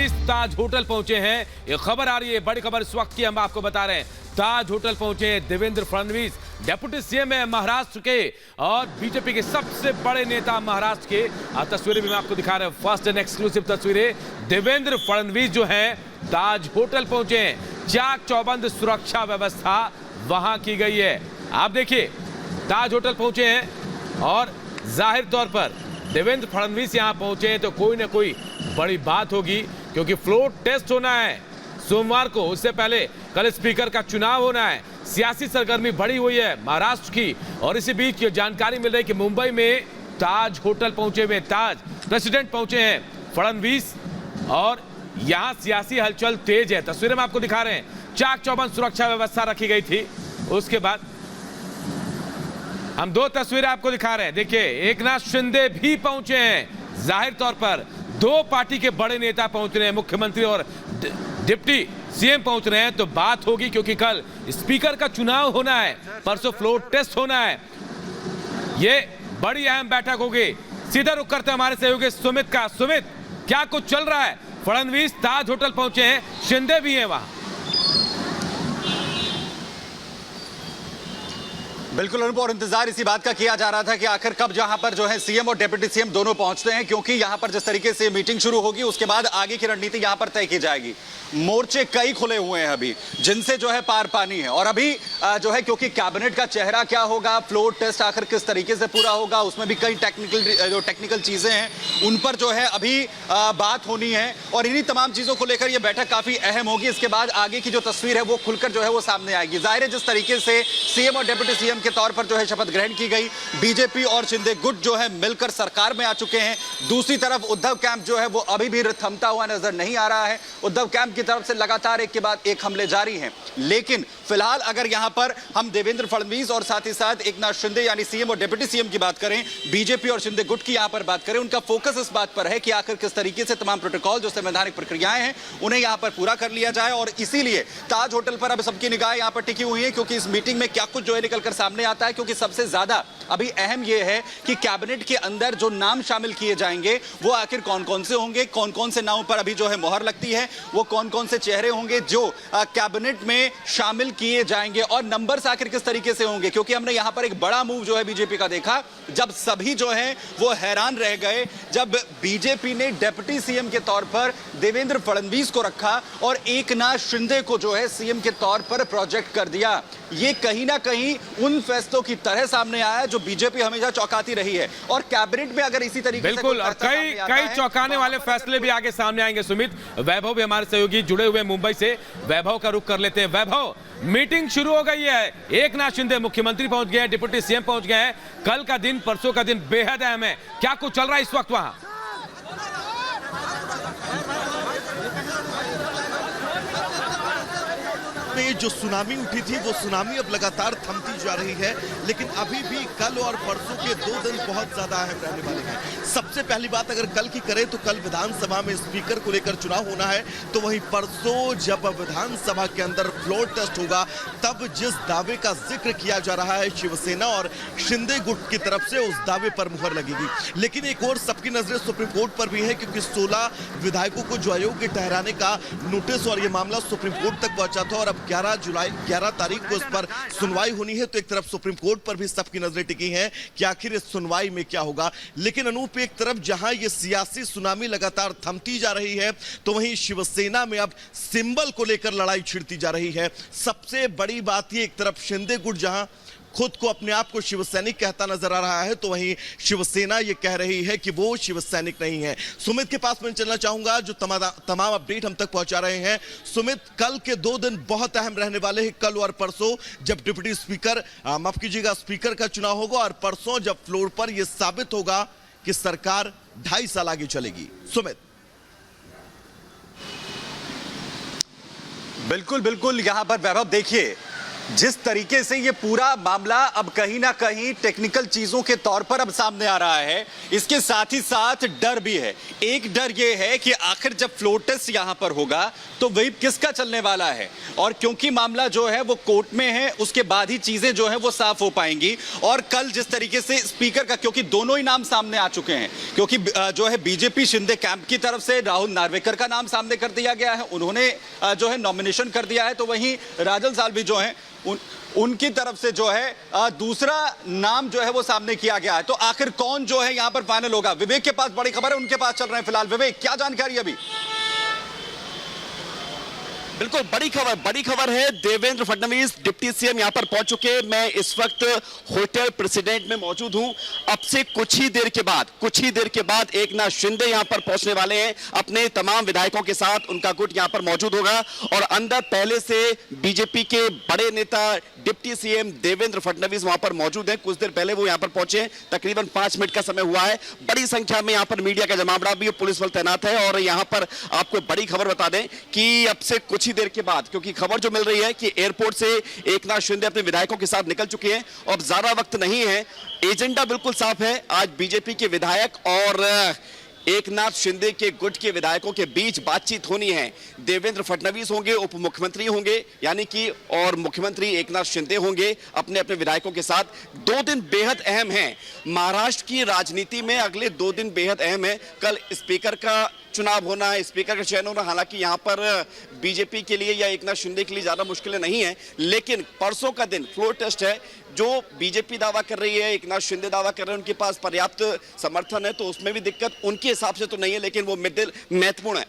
फडणवीस ताज hotel पहुंचे हैं। ये खबर आ रही है, बड़ी खबर इस वक्त की हम आपको बता रहे हैं। ताज होटल पहुंचे देवेंद्र फडणवीस, डेप्यूटी सीएम है महाराष्ट्र के और बीजेपी के सबसे बड़े नेता महाराष्ट्र के। तस्वीरें भी मैं आपको दिखा रहे हैं, फर्स्ट एंड एक्सक्लूसिव तस्वीरें। देवेंद्र फडणवीस जो हैं ताज होटल पहुंचे हैं। चाक चौबंद सुरक्षा व्यवस्था वहां की गई है। आप देखिए, ताज होटल पहुंचे हैं और जाहिर तौर पर देवेंद्र फडणवीस यहां पहुंचे हैं तो कोई ना कोई बड़ी बात होगी, क्योंकि फ्लोर टेस्ट होना है सोमवार को। उससे पहले कल स्पीकर का चुनाव होना है। सियासी सरगर्मी बढ़ी हुई है महाराष्ट्र की, और इसी बीच ये जानकारी मिल रही है कि मुंबई में ताज होटल पहुंचे हुए ताज प्रेसिडेंट पहुंचे हैं फडणवीस, और यहां सियासी हलचल तेज है। तस्वीरें में आपको दिखा रहे हैं, चाक चौबंद सुरक्षा व्यवस्था रखी गई थी। उसके बाद हम दो तस्वीरें आपको दिखा रहे हैं। देखिए, एकनाथ शिंदे भी पहुंचे हैं। जाहिर तौर पर दो पार्टी के बड़े नेता पहुंच रहे हैं, मुख्यमंत्री और डिप्टी सीएम पहुंच रहे हैं, तो बात होगी, क्योंकि कल स्पीकर का चुनाव होना है, परसों फ्लोर टेस्ट होना है। ये बड़ी अहम बैठक होगी। सीधा रुख करते हमारे सहयोगी सुमित का। सुमित, क्या कुछ चल रहा है? फडणवीस ताज होटल पहुंचे हैं, शिंदे भी हैं वहां। बिल्कुल अनुभव, और इंतजार इसी बात का किया जा रहा था कि आखिर कब जहां पर जो है सीएम और डिप्टी सीएम दोनों पहुंचते हैं, क्योंकि यहां पर जिस तरीके से मीटिंग शुरू होगी उसके बाद आगे की रणनीति यहां पर तय की जाएगी। मोर्चे कई खुले हुए हैं अभी, जिनसे जो है पार पानी है। और अभी जो है, क्योंकि कैबिनेट का चेहरा क्या होगा, फ्लोर टेस्ट आखिर किस तरीके से पूरा होगा, उसमें भी कई टेक्निकल चीजें हैं, उन पर जो है अभी बात होनी है। और इन्हीं तमाम चीजों को लेकर यह बैठक काफी अहम होगी। इसके बाद आगे की जो तस्वीर है वो खुलकर जो है वो सामने आएगी। जाहिर है, जिस तरीके से सीएम और डिप्टी सीएम के तौर पर जो है शपथ ग्रहण की गई, बीजेपी और शिंदे गुट जो है मिलकर सरकार में आ चुके हैं। दूसरी तरफ उद्धव कैंप जो है वो अभी भी थमता हुआ नजर नहीं आ रहा है। उद्धव कैंप की तरफ से लगातार एक के बाद एक हमले जारी हैं। लेकिन फिलहाल अगर यहां पर हम देवेंद्र फडणवीस और साथ ही साथ एकनाथ शिंदे यानी सीएम और डिप्टी सीएम की बात करें, बीजेपी और शिंदे गुट की यहां पर बात करें, उनका फोकस इस बात पर है कि आखिर किस तरीके से तमाम प्रोटोकॉल जो संवैधानिक प्रक्रियाएं हैं उन्हें यहां पर पूरा कर लिया जाए। और इसीलिए ताज होटल पर अब सबकी निगाह यहां पर टिकी हुई है, क्योंकि इस मीटिंग में क्या कुछ जो है निकलकर सामने आता है। क्योंकि सबसे ज्यादा अभी अहम यह है कि कैबिनेट के अंदर जो नाम शामिल किए जाएंगे वो आखिर कौन कौन से होंगे, कौन कौन से नामों पर अभी जो है मोहर लगती है, वो कौन कौन से चेहरे होंगे जो कैबिनेट में शामिल किए जाएंगे, और नंबर्स आखिर किस तरीके से होंगे। क्योंकि हमने यहां पर एक बड़ा मूव जो है बीजेपी का देखा, जब सभी जो है वो हैरान रह गए जब बीजेपी ने डिप्टी सीएम के तौर पर देवेंद्र फडणवीस को रखा और एकनाथ शिंदे को जो है सीएम के तौर पर प्रोजेक्ट कर दिया। ये कहीं ना कहीं उन फैसलों की तरह सामने आया है जो बीजेपी हमेशा चौंकाती रही है। और कैबिनेट में अगर इसी तरीके बिल्कुल, से और कई चौंकाने वाले फैसले भी आगे सामने आएंगे। सुमित, वैभव भी हमारे सहयोगी जुड़े हुए मुंबई से, वैभव का रुख कर लेते हैं। वैभव, मीटिंग शुरू हो गई है, एकनाथ शिंदे मुख्यमंत्री पहुंच गए हैं, डिप्टी सीएम पहुंच गए हैं। कल का दिन, परसों का दिन बेहद अहम है। क्या कुछ चल रहा है इस वक्त वहां? में जो सुनामी उठी थी वो सुनामी अब लगातार थमती जा रही है, लेकिन अभी भी कल और परसों के 2 दिन बहुत ज्यादा अहम रहने वाले हैं। सबसे पहली बात अगर कल की करें तो कल विधानसभा में स्पीकर को लेकर चुनाव होना है, तो वहीं परसों जब विधानसभा के अंदर फ्लोर टेस्ट होगा तब जिस दावे का जिक्र किया जा रहा है शिवसेना और शिंदे गुट की तरफ से, उस दावे पर मुहर लगेगी। लेकिन एक और सबकी नजरें सुप्रीम कोर्ट पर भी है, क्योंकि 16 विधायकों को जो अयोग्य ठहराने का नोटिस और ये मामला सुप्रीम कोर्ट तक पहुंचा था, और अब 11 तारीख को इस पर सुनवाई होनी है। तो एक तरफ सुप्रीम कोर्ट पर भी सबकी नजरें टिकी हैं कि आखिर इस सुनवाई में क्या होगा। लेकिन अनूप, एक तरफ जहां ये सियासी सुनामी लगातार थमती जा रही है, तो वहीं शिवसेना में अब सिंबल को लेकर लड़ाई छिड़ती जा रही है। सबसे बड़ी बात ये, एक तरफ शिंदे गुट जहां खुद को अपने आप को शिवसैनिक कहता नजर आ रहा है, तो वहीं शिवसेना ये कह रही है कि वो शिवसैनिक नहीं है। सुमित के पास मैं चलना चाहूंगा जो तमाम अपडेट हम तक पहुंचा रहे हैं। सुमित, कल के 2 दिन बहुत अहम रहने वाले हैं, कल और परसों जब डिप्टी स्पीकर, माफ कीजिएगा, स्पीकर का चुनाव होगा, और परसों जब फ्लोर पर यह साबित होगा कि सरकार 2.5 साल आगे चलेगी। सुमित। बिल्कुल बिल्कुल, यहां पर वैभव देखिए, जिस तरीके से ये पूरा मामला अब कहीं ना कहीं टेक्निकल चीजों के तौर पर अब सामने आ रहा है, इसके साथ ही साथ डर भी है। एक डर ये है कि आखिर जब फ्लोर टेस्ट यहां पर होगा तो वही किसका चलने वाला है, और क्योंकि मामला जो है वो कोर्ट में है, उसके बाद ही चीजें जो है वो साफ हो पाएंगी। और कल जिस तरीके से स्पीकर का, क्योंकि दोनों ही नाम सामने आ चुके हैं, क्योंकि जो है बीजेपी शिंदे कैंप की तरफ से राहुल नार्वेकर का नाम सामने कर दिया गया है, उन्होंने जो है नॉमिनेशन कर दिया है, तो वहीं राजन सालवी जो है उनकी तरफ से जो है दूसरा नाम जो है वो सामने किया गया है। तो आखिर कौन जो है यहां पर फाइनल होगा? विवेक के पास बड़ी खबर है, उनके पास चल रहे हैं फिलहाल। विवेक, क्या जानकारी अभी? बिल्कुल बड़ी खबर है। देवेंद्र फडणवीस डिप्टी सीएम यहां पर पहुंच चुके हैं। मैं इस वक्त होटल प्रेसिडेंट में मौजूद हूं। अब से कुछ ही देर के बाद एकनाथ शिंदे यहां पर पहुंचने वाले हैं अपने तमाम विधायकों के साथ। उनका गुट यहां पर मौजूद होगा और अंदर पहले से बीजेपी के बड़े नेता डिप्टी सीएम देवेंद्र फडणवीस वहां पर मौजूद हैं। कुछ देर पहले वो यहां पर पहुंचे, तकरीबन 5 मिनट का समय हुआ है। बड़ी संख्या में यहां पर मीडिया का जमावड़ा भी, पुलिस बल तैनात है। और यहां पर आपको बड़ी खबर बता दें कि अब से कुछ ही देर के बाद, क्योंकि खबर जो मिल रही है कि एयरपोर्ट से एकनाथ शिंदे अपने विधायकों के साथ निकल चुके हैं और ज्यादा वक्त नहीं है। एजेंडा बिल्कुल साफ है। आज बीजेपी के विधायक और एकनाथ शिंदे के गुट के विधायकों के बीच बातचीत होनी है। देवेंद्र फडणवीस होंगे, उप मुख्यमंत्री होंगे यानी कि, और मुख्यमंत्री एकनाथ शिंदे होंगे अपने अपने विधायकों के साथ। 2 दिन बेहद अहम हैं महाराष्ट्र की राजनीति में। अगले 2 दिन बेहद अहम है। कल स्पीकर का चुनाव होना है, स्पीकर का चयन होना। हालांकि यहां पर बीजेपी के लिए या एकनाथ शिंदे के लिए ज्यादा मुश्किलें नहीं है, लेकिन परसों का दिन फ्लोर टेस्ट है। जो बीजेपी दावा कर रही है, एकनाथ शिंदे दावा कर रहे हैं उनके पास पर्याप्त समर्थन है, तो उसमें भी दिक्कत उनके हिसाब से तो नहीं है, लेकिन वो महत्वपूर्ण है।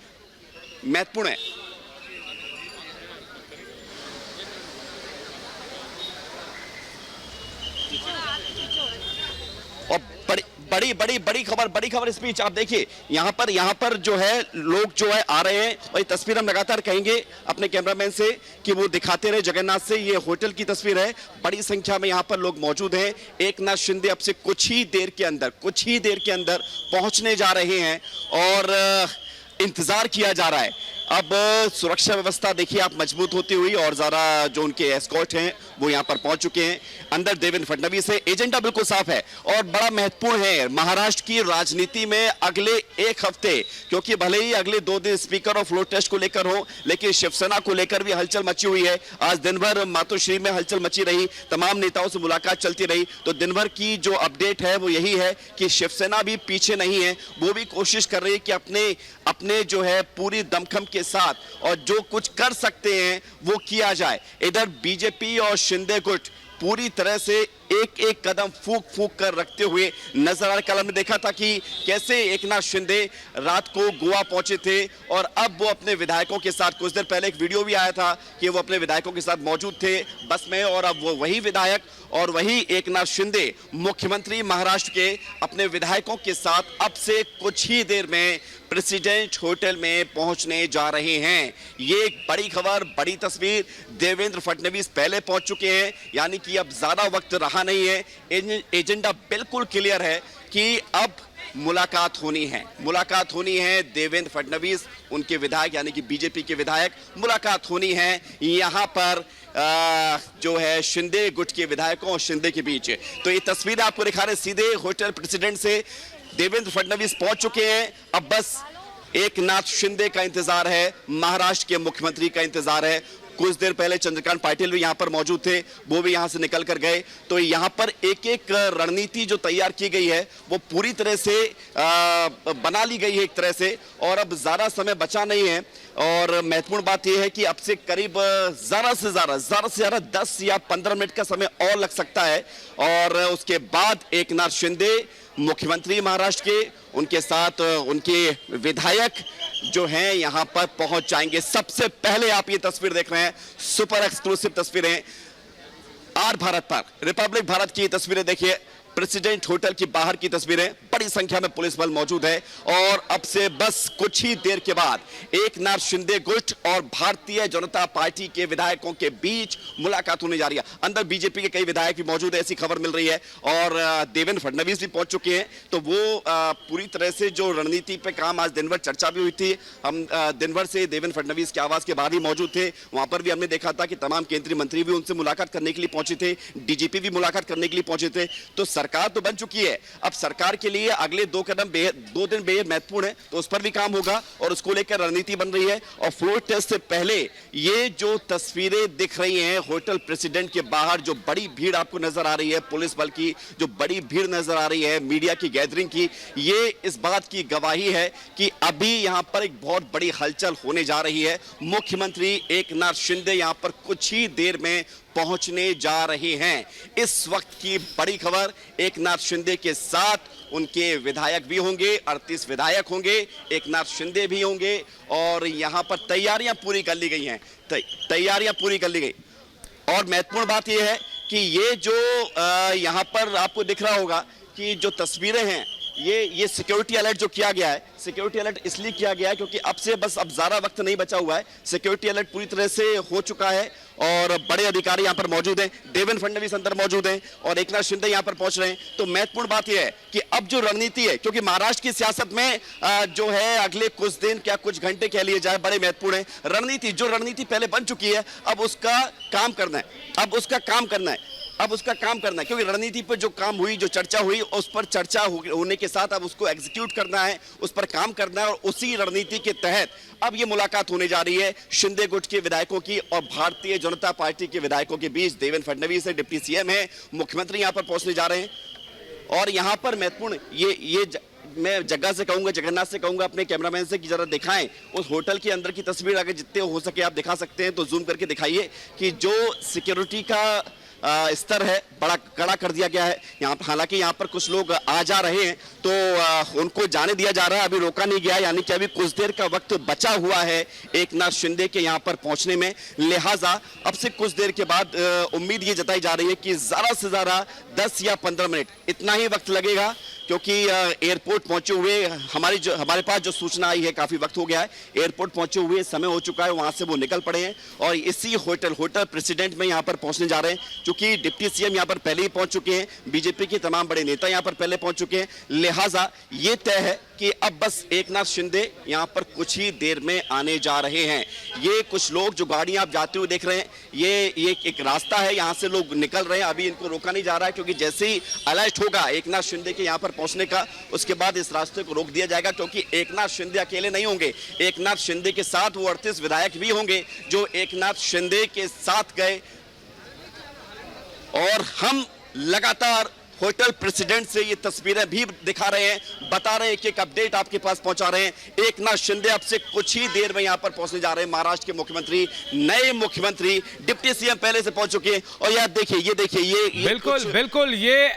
और बड़ी खबर स्पीच आप देखिए। यहां पर जो है लोग जो है आ रहे हैं, और ये तस्वीर हम लगातार कहेंगे अपने कैमरामैन से कि वो दिखाते रहे जगन्नाथ से। ये होटल की तस्वीर है। बड़ी संख्या में यहां पर लोग मौजूद हैं। एकनाथ शिंदे अब से कुछ ही देर के अंदर पहुंचने जा रहे हैं और इंतजार किया जा रहा है। अब सुरक्षा व्यवस्था देखिए आप मजबूत होती हुई, और ज्यादा जो उनके एस्कॉर्ट हैं वो यहां पर पहुंच चुके हैं। अंदर देवेंद्र फडणवीस है। एजेंडा बिल्कुल साफ है और बड़ा महत्वपूर्ण है महाराष्ट्र की राजनीति में अगले 1 हफ्ते, क्योंकि भले ही अगले 2 दिन स्पीकर और फ्लोर टेस्ट को लेकर हो, लेकिन शिवसेना को लेकर भी हलचल मची हुई है। आज दिन भर मातोश्री में हलचल मची रही, तमाम नेताओं से मुलाकात चलती रही। तो दिन भर की जो अपडेट है वो यही है कि शिवसेना भी पीछे नहीं है। वो भी कोशिश कर रही है कि अपने जो है पूरी दमखम के साथ और जो कुछ कर सकते हैं वो किया जाए। इधर बीजेपी और शिंदे गुट पूरी तरह से एक कदम फूक कर रखते हुए नजर आ रहा। कल हमने देखा था कि कैसे एकनाथ शिंदे रात को गोवा पहुंचे थे और अब वो अपने विधायकों के साथ, कुछ देर पहले एक वीडियो भी आया था कि वो अपने विधायकों के साथ मौजूद थे बस में, और अब वो वही विधायक और वही एकनाथ शिंदे मुख्यमंत्री महाराष्ट्र के अपने विधायकों के साथ अब से कुछ ही देर में प्रेसिडेंट होटल में पहुंचने जा रहे हैं। ये एक बड़ी खबर, बड़ी तस्वीर। देवेंद्र फडणवीस पहले पहुंच चुके हैं, यानी कि अब ज्यादा वक्त रहा नहीं है। एजेंडा बिल्कुल क्लियर है कि अब मुलाकात होनी है। देवेंद्र फडणवीस, उनके विधायक यानी कि बीजेपी के विधायक, मुलाकात होनी है यहां पर जो है शिंदे गुट के विधायकों और शिंदे के बीच। तो ये तस्वीर आपको दिखा रहे सीधे होटल प्रेसिडेंट से। देवेंद्र फडणवीस पहुंच चुके हैं। अब बस एकनाथ शिंदे का इंतजार है, महाराष्ट्र के मुख्यमंत्री का इंतजार है। कुछ देर पहले चंद्रकांत पाटिल भी यहां पर मौजूद थे, वो भी यहां से निकल कर गए। तो यहां पर एक रणनीति जो तैयार की गई है वो पूरी तरह से बना ली गई है एक तरह से, और अब ज्यादा समय बचा नहीं है। और महत्वपूर्ण बात यह है कि अब से करीब ज्यादा से ज्यादा 10 या 15 मिनट का समय और लग सकता है, और उसके बाद एकनाथ शिंदे मुख्यमंत्री महाराष्ट्र के, उनके साथ उनके विधायक जो हैं यहां पर पहुंच जाएंगे। सबसे पहले आप ये तस्वीर देख रहे हैं, सुपर एक्सक्लूसिव तस्वीरें आर भारत पर, रिपब्लिक भारत की तस्वीरें देखिए। प्रेसिडेंट होटल की बाहर की तस्वीरें। बड़ी संख्या में पुलिस बल मौजूद है और अब से बस कुछ ही देर के बाद एकनाथ शिंदे गुट और भारतीय जनता पार्टी के विधायकों के बीच मुलाकात होने जा रही है। अंदर बीजेपी के कई विधायक भी मौजूद है, ऐसी खबर मिल रही है, और देवेंद्र फडणवीस भी पहुंच चुके हैं। तो वो पूरी तरह से जो रणनीति पे काम, आज दिन भर चर्चा भी हुई थी, हम दिन भर से देवेंद्र फडणवीस के आवास के बाहर ही मौजूद थे। वहां पर भी हमने देखा था कि तमाम केंद्रीय मंत्री भी उनसे मुलाकात करने के लिए पहुंचे थे, डीजीपी भी मुलाकात करने के लिए पहुंचे थे। तो सरकार तो बन चुकी है, अब सरकार के लिए अगले 2 दिन बेहद महत्वपूर्ण है, तो उस पर भी काम होगा और उसको लेकर रणनीति बन रही है। और फ्लोर टेस्ट से पहले ये जो तस्वीरें दिख रही हैं होटल प्रेसिडेंट के बाहर, जो बड़ी भीड़ आपको नजर आ रही है, पुलिस बल की जो बड़ी भीड़ नजर आ रही है, मीडिया की गैदरिंग की, ये इस बात की गवाही है कि अभी यहां पर एक बहुत बड़ी हलचल होने जा रही है। मुख्यमंत्री एकनाथ शिंदे यहां पर कुछ ही देर में पहुंचने जा रहे हैं। इस वक्त की बड़ी खबर, एकनाथ शिंदे के साथ उनके विधायक भी होंगे, 38 विधायक होंगे, एकनाथ शिंदे भी होंगे, और यहां पर तैयारियां पूरी कर ली गई हैं, तैयारियां पूरी कर ली गई। और महत्वपूर्ण बात यह है कि ये जो यहां पर आपको दिख रहा होगा कि जो तस्वीरें हैं, ये सिक्योरिटी अलर्ट जो किया गया है, सिक्योरिटी अलर्ट इसलिए किया गया है क्योंकि अब से बस अब ज्यादा वक्त नहीं बचा हुआ है। सिक्योरिटी अलर्ट पूरी तरह से हो चुका है और बड़े अधिकारी यहां पर मौजूद हैं, देवेंद्र फडणवीस अंदर मौजूद हैं और एकनाथ शिंदे यहां पर पहुंच रहे हैं। तो महत्वपूर्ण बात यह है कि अब जो रणनीति है, क्योंकि महाराष्ट्र की सियासत में जो है अगले कुछ दिन, क्या कुछ घंटे कह लिए जाए, बड़े महत्वपूर्ण है। रणनीति, जो रणनीति पहले बन चुकी है, अब उसका काम करना है, क्योंकि रणनीति पर जो काम हुई, जो चर्चा हुई, उस पर चर्चा होने के साथ अब उसको एग्जीक्यूट करना है, उस पर काम करना है, और उसी रणनीति के तहत अब ये मुलाकात होने जा रही है शिंदे गुट के विधायकों की और भारतीय जनता पार्टी के विधायकों के बीच। देवेंद्र फडणवीस है, डिप्टी सीएम है, मुख्यमंत्री यहां पर पहुंचने जा रहे हैं। और यहां पर महत्वपूर्ण मैं जगह से कहूंगा, जगन्नाथ से कहूंगा अपने कैमरामैन से कि जरा दिखाएं उस होटल के अंदर की तस्वीर, अगर जितने हो सके आप दिखा सकते हैं तो जूम करके दिखाइए कि जो सिक्योरिटी का स्तर है बड़ा कड़ा कर दिया गया है यहाँ पर। हालांकि यहाँ पर कुछ लोग आ जा रहे हैं तो उनको जाने दिया जा रहा है, अभी रोका नहीं गया, यानी कि अभी कुछ देर का वक्त बचा हुआ है एकनाथ शिंदे के यहाँ पर पहुंचने में। लिहाजा अब से कुछ देर के बाद उम्मीद ये जताई जा रही है कि ज्यादा से ज्यादा 10 या 15 मिनट इतना ही वक्त लगेगा, क्योंकि एयरपोर्ट पहुंचे हुए हमारे पास जो सूचना आई है, काफी वक्त हो गया है, एयरपोर्ट पहुंचे हुए समय हो चुका है, वहां से वो निकल पड़े हैं और इसी होटल प्रेसिडेंट में यहां पर पहुंचने जा रहे हैं। क्योंकि डिप्टी सीएम यहां पर पहले ही पहुंच चुके हैं, बीजेपी के तमाम बड़े नेता यहां पर पहले पहुंच चुके हैं, लिहाजा ये तय है कि अब बस एकनाथ शिंदे यहां पर कुछ ही देर में आने जा रहे हैं। ये कुछ लोग जो गाड़ियां आप जाते हुए देख रहे हैं, ये एक रास्ता है, यहां से लोग निकल रहे हैं, अभी इनको रोका नहीं जा रहा है, क्योंकि जैसे ही अलर्ट होगा एकनाथ शिंदे के यहां पर पहुंचने का, उसके बाद इस रास्ते को रोक दिया जाएगा। क्योंकि एकनाथ शिंदे अकेले नहीं होंगे, एकनाथ शिंदे के साथ वो 38 विधायक भी होंगे जो एकनाथ शिंदे के साथ गए। और हम लगातार होटल प्रेसिडेंट से ये तस्वीरें भी दिखा रहे हैं, बता रहे हैं कि एक अपडेट आपके पास पहुंचा रहे हैं। एकनाथ शिंदे अब से कुछ ही देर में यहां पर पहुंचने जा रहे हैं। महाराष्ट्र के मुख्यमंत्री, नए मुख्यमंत्री, डिप्टी सीएम पहले से पहुंच चुके हैं। और यार देखिए, ये बिल्कुल ये